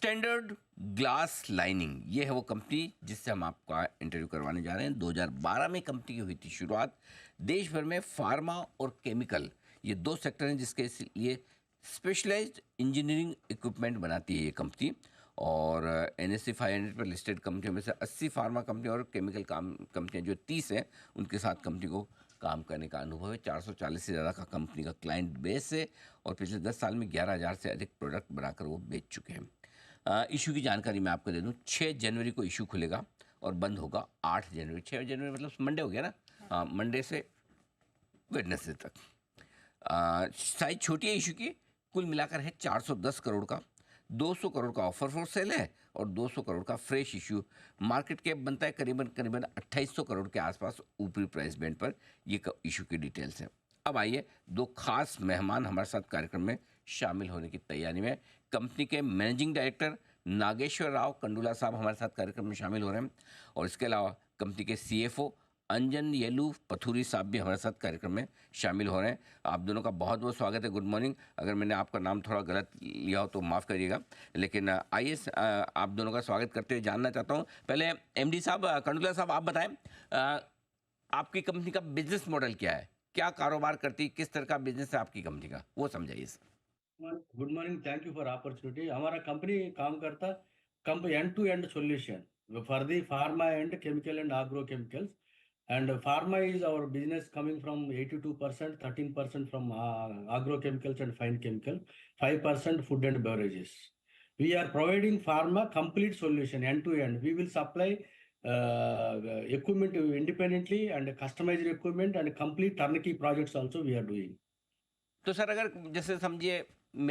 Standard glass lining, ये है वो कंपनी जिससे हम आपका इंटरव्यू करवाने जा रहे हैं। 2012 में कंपनी की हुई थी शुरुआत। देश भर में फार्मा और केमिकल, ये दो सेक्टर हैं जिसके लिए स्पेशलाइज्ड इंजीनियरिंग इक्विपमेंट बनाती है ये कंपनी। और NSE 500 पर लिस्टेड कंपनियों में से 80 फार्मा कंपनी और केमिकल कंपनियाँ जो 30 हैं, उनके साथ कंपनी को काम करने का अनुभव है। 440 से ज़्यादा का कंपनी का क्लाइंट बेस है और पिछले 10 साल में 11,000 से अधिक प्रोडक्ट बनाकर वो बेच चुके हैं। इशू की जानकारी मैं आपको दे दूं, 6 जनवरी को इशू खुलेगा और बंद होगा 8 जनवरी। 6 जनवरी मतलब मंडे हो गया ना। हाँ, मंडे से वेडनेसडे तक। साइज छोटी है इशू की। कुल मिलाकर है 410 करोड़ का। 200 करोड़ का ऑफर फॉर सेल है और 200 करोड़ का फ्रेश इशू। मार्केट कैप बनता है करीबन करीबन 2800 करोड़ के आसपास ऊपरी प्राइस बैंड पर। ये इशू की डिटेल्स हैं। अब आइए, दो खास मेहमान हमारे साथ कार्यक्रम में शामिल होने की तैयारी में। कंपनी के मैनेजिंग डायरेक्टर नागेश्वर राव कंडुला साहब हमारे साथ कार्यक्रम में शामिल हो रहे हैं और इसके अलावा कंपनी के CFO अंजन येलू पथुरी साहब भी हमारे साथ कार्यक्रम में शामिल हो रहे हैं। आप दोनों का बहुत बहुत स्वागत है। Good morning. अगर मैंने आपका नाम थोड़ा गलत लिया हो तो माफ़ करिएगा, लेकिन आइए आप दोनों का स्वागत करते हुए जानना चाहता हूँ। पहले MD साहब, कंडुला साहब, आप बताएं आपकी कंपनी का बिजनेस मॉडल क्या है, क्या कारोबार करती, किस तरह का बिजनेस है आपकी कंपनी का, वो समझाइए sir. Good morning, thank you for opportunity. हमारा कंपनी काम करता end to end solution for the pharma and chemical and agro chemicals. And pharma is our business coming from 82%, 13% from agrochemicals and fine chemical, 5% food and beverages. We are providing pharma complete solution end to end. We will supply equipment independently and customized equipment and complete turnkey projects also we are doing. तो sir, अगर जैसे समझिए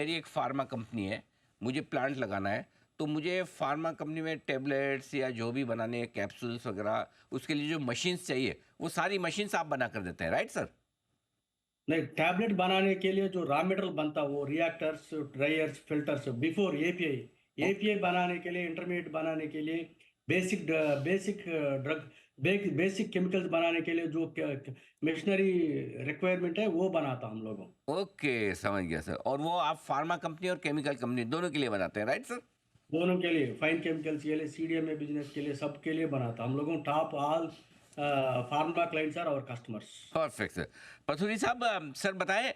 मेरी एक pharma company है, मुझे plant लगाना है, तो मुझे फार्मा कंपनी में टेबलेट्स या जो भी बनाने हैं कैप्सूल्स वगैरह, उसके लिए जो मशीन्स चाहिए वो सारी मशीन्स आप बना कर देते हैं, राइट सर? नहीं, टैबलेट बनाने के लिए जो रॉ मटेरियल बनता वो reactors, dryers, filters, before API बनाने के लिए, इंटरमीडिएट बनाने के लिए, basic basic drug, basic chemicals बनाने के लिए जो मशीनरी रिक्वायरमेंट है वो बनाता हम लोगों। ओके, समझ गया सर। और वो आप फार्मा कंपनी और केमिकल कंपनी दोनों के लिए बनाते हैं, राइट सर? दोनों के लिए, फाइन केमिकल्स के लिए, CDMA बिजनेस के लिए, सबके लिए बनाता हम लोगों। Top all pharma clients are our customers. Perfect sir. Pathuri साहब, सर बताएं,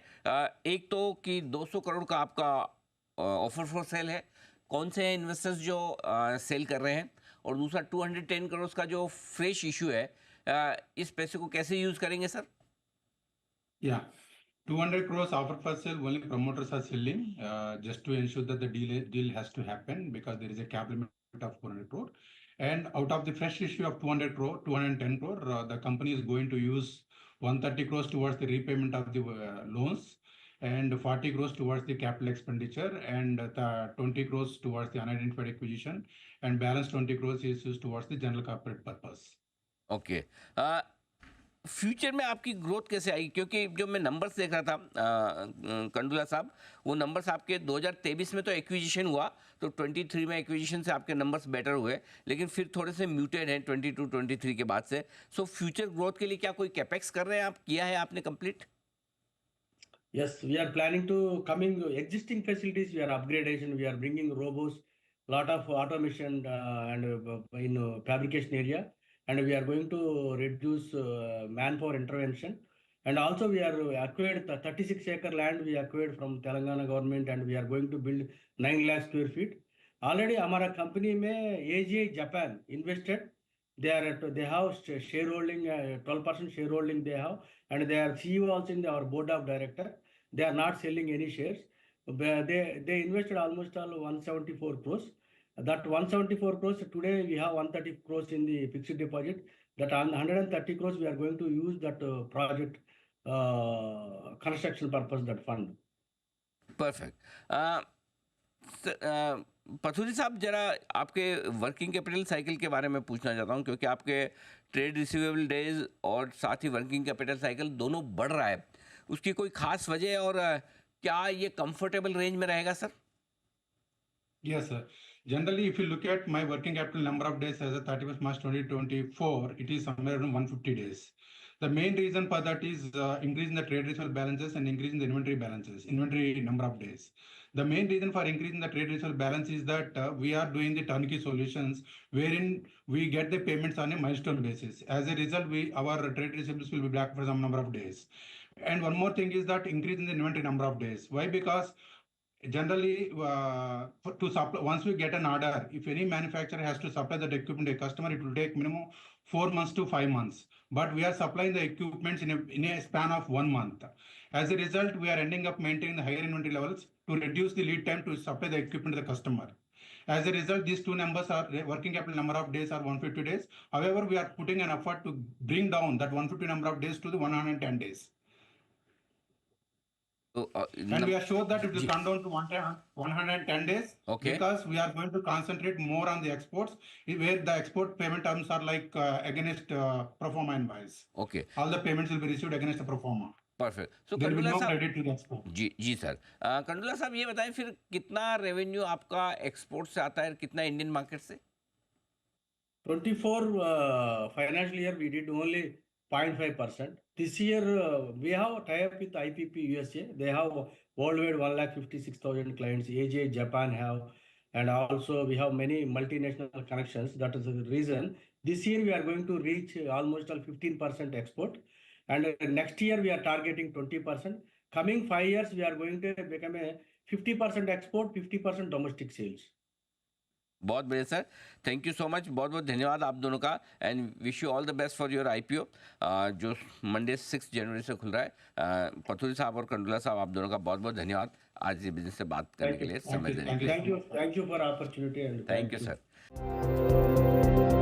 एक तो कि 200 करोड़ का आपका ऑफर फॉर सेल है, कौन से इन्वेस्टर्स जो सेल कर रहे हैं, और दूसरा 210 करोड़ का जो फ्रेश इशू है, इस पैसे को कैसे यूज करेंगे sir? Yeah, 200 crores offer for sale. Only promoters are selling, just to ensure that the deal has to happen because there is a cap limit of 400 crore. And out of the fresh issue of 200 crore, 210 crore, the company is going to use 130 crores towards the repayment of the loans, and 40 crores towards the capital expenditure, and 20 crores towards the unidentified acquisition, and balance 20 crores is used towards the general corporate purpose. Okay. Future में आपकी growth कैसे आएगी? क्योंकि जो मैं numbers देख रहा था कंडुला साहब, वो नंबर्स आपके 2023 में तो एक्विजिशन हुआ, तो 23 में एक्विजिशन से आपके नंबर्स बेटर हुए, लेकिन फिर थोड़े से म्यूटेड हैं 22-23 के बाद से। सो फ्यूचर ग्रोथ के लिए क्या कोई कैपेक्स कर रहे हैं आप, किया है आपने complete? Yes, we are planning to coming existing facilities. We are upgradation. We are bringing robots, lot of automation and in fabrication area, and we are going to reduce manpower intervention. And also we are acquired the 36-acre land we acquired from Telangana government, and we are going to build 9 lakh square feet. Already हमारा company में AGI Japan invested. They have shareholding 12% shareholding they have, and they are CEO also in our board of director. They are not selling any shares. They invested almost all 174 crores. That 174 crores, today we have 130 crores in the fixed deposit. That 130 crores we are going to use that project construction purpose, that fund. Perfect. Pathuri साहब, जरा आपके working capital cycle के बारे में पूछना चाहता हूँ, क्योंकि आपके ट्रेड रिसीवेबल डेज और साथ ही वर्किंग कैपिटल साइकिल दोनों बढ़ रहा है। उसकी कोई खास वजह है, और क्या ये कंफर्टेबल रेंज में रहेगा sir? Yes, sir. Generally, if you look at my working capital number of days as of 31st March 2024, it is somewhere around 150 days. The main reason for that is increase in the trade receivable balances and increase in the inventory number of days. The main reason for increasing the trade receivable balance is that we are doing the turnkey solutions wherein we get the payments on a milestone basis. As a result, our trade receivables will be back for some number of days. And one more thing is that increase in the inventory number of days. Why? Because generally, to supply, once we get an order, if any manufacturer has to supply that equipment to a customer, it will take minimum 4 months to 5 months. But we are supplying the equipments in a span of 1 month. As a result, we are ending up maintaining the higher inventory levels to reduce the lead time to supply the equipment to the customer. As a result, these two numbers are working capital number of days are 150 days. However, we are putting an effort to bring down that 150 number of days to the 110 days. So, And we are sure that it will come down to 110 days. Okay. Because we are going to concentrate more on the exports, where the export payment terms are like against pro forma invoice. Okay, All the payments will be received against the pro forma. Perfect. So There will be Kandola no साहब, credit to the export. जी sir, Kandola साहब ये बताएं फिर कितना revenue आपका export से आता है, कितना इंडियन मार्केट से? 24 financial year, we did only 0.5%. This year, we have a tie-up with IPP USA. They have worldwide 156,000 clients. AJ, Japan have, and also we have many multinational connections. That is the reason. This year, we are going to reach almost 15% export. And next year, we are targeting 20%. Coming 5 years, we are going to become a 50% export, 50% domestic sales. बहुत बढ़िया sir, thank you so much, बहुत बहुत धन्यवाद आप दोनों का, and wish you all the best for your IPO जो Monday 6 जनवरी से खुल रहा है. पथुरी साहब और कंडोला साहब, आप दोनों का बहुत बहुत धन्यवाद आज ये बिजनेस से बात करने के लिए, समय देने के लिए. Thank you for opportunity. And thank you sir.